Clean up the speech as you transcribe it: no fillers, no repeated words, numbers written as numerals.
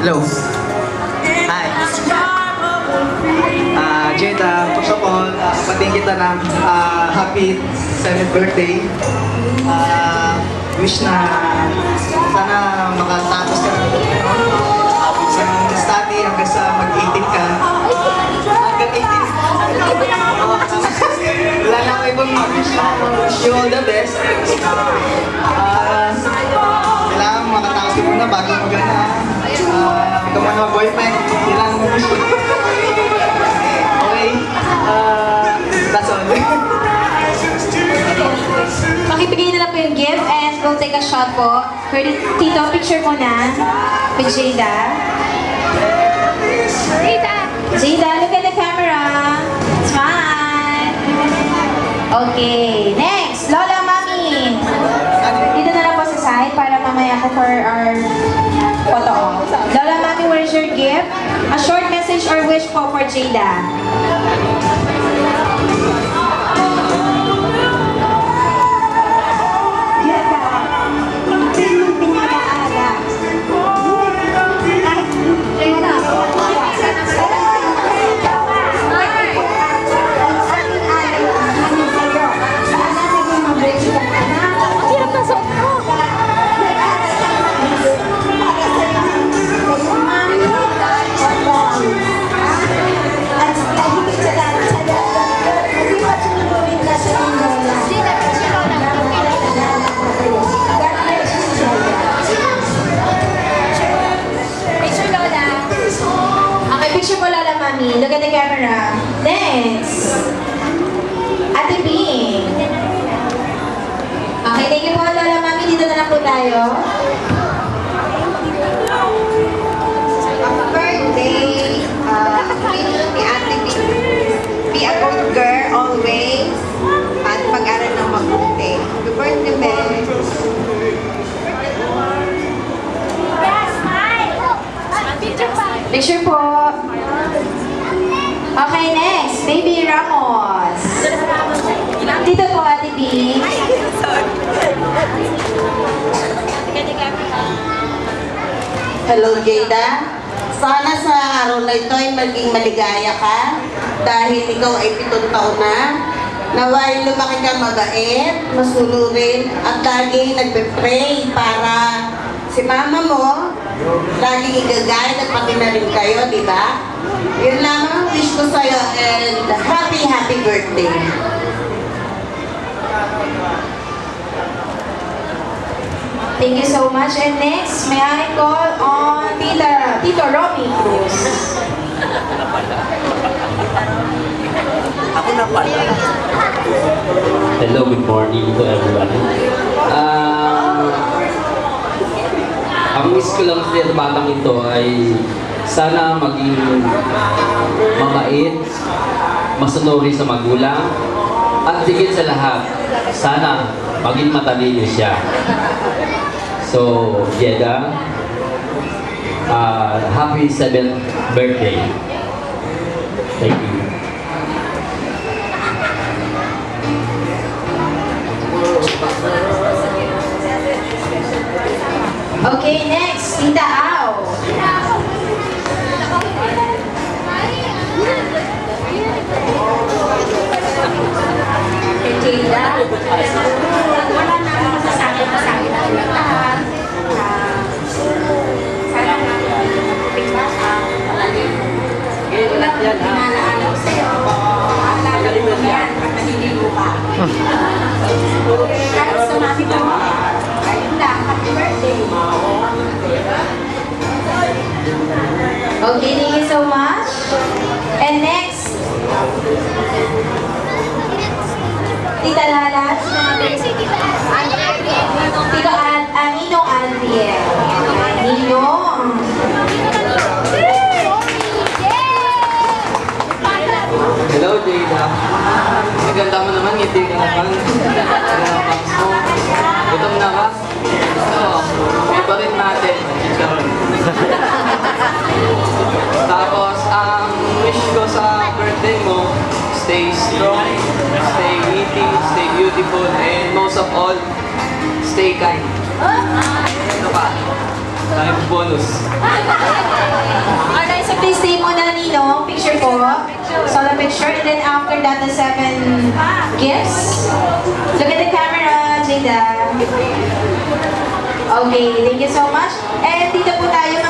Hello. Hi. Jada, first of all, pating kita ng happy 7th birthday. Wish na sana makatapos ka sa study hanggang sa mag-18 ka. Hanggang 18. Wala na ako ibang wish na. Wish you all the best. Kailangan makatapos ka muna bago magana. Ikaw mga boyfriend, kailangan mo wish. Okay, that's all. Pakibigay na lang po yung gift and we'll take a shot po. Tito, picture mo na with Jada. Jada, look at the camera. Smile. Okay, next, Lola Mami. Dito na lang po sa side para mamaya ko for our photo. Lola Mami, where's your gift? A short message or wish po for Jada. Look at the camera. Next. Ate Bing. Okay, thank you po, Lola Mami. Dito na lang po tayo. Happy birthday. Wish ni Ate Bing. Be a good girl always. At pag-aral ng mabuti. Happy birthday, Mel. Picture po. Okay, next. Baby Ramos. Dito po, Ate Bing. Hello, Jada. Sana sa araw na ito ay maging maligaya ka dahil ikaw ay 7 taon na. Naway lumaki ka mabait, masunurin at laging nagpe-pray para si mama mo laging igagay at pati na rin kayo, di ba? Yun lamang ang wish ko sa'yo and happy birthday. Thank you so much. And next, may I call on Tito Romy Cruz. Ako na pala. Hello, good morning to everybody. Ang wish ko lang sa batang ito ay sana maging mabait, masunuri sa magulang, at higit sa lahat, sana maging matalino siya. So, Jeda, happy 7th birthday. Thank you. Okay, next, Tita Au. Jada. Wala na akong masasabi na lahat. Sana nga ulat yan, pinalaalaw sa'yo. Alala mo yan at naliligo ka. Kahit sa mami mo, ayun lang, happy birthday. Okay, thank you so much. And next, Tita Lalas. Tito Ninong Andriel. Ninong. Hello, Jada. Maganda mo naman, ngiti ka naman. Bangs mo. Gutom na ka? Oo. Iba rin natin. Tapos, ang wish ko sa birthday mo, stay strong, stay witty, stay beautiful, and most of all, stay kind. Ano pa? Time bonus. Alright, so please stay muna, Nino. Picture po. Solo picture. And then after that, the 7 gifts. Look at the camera, Jada. Okay, thank you so much. And dito po tayo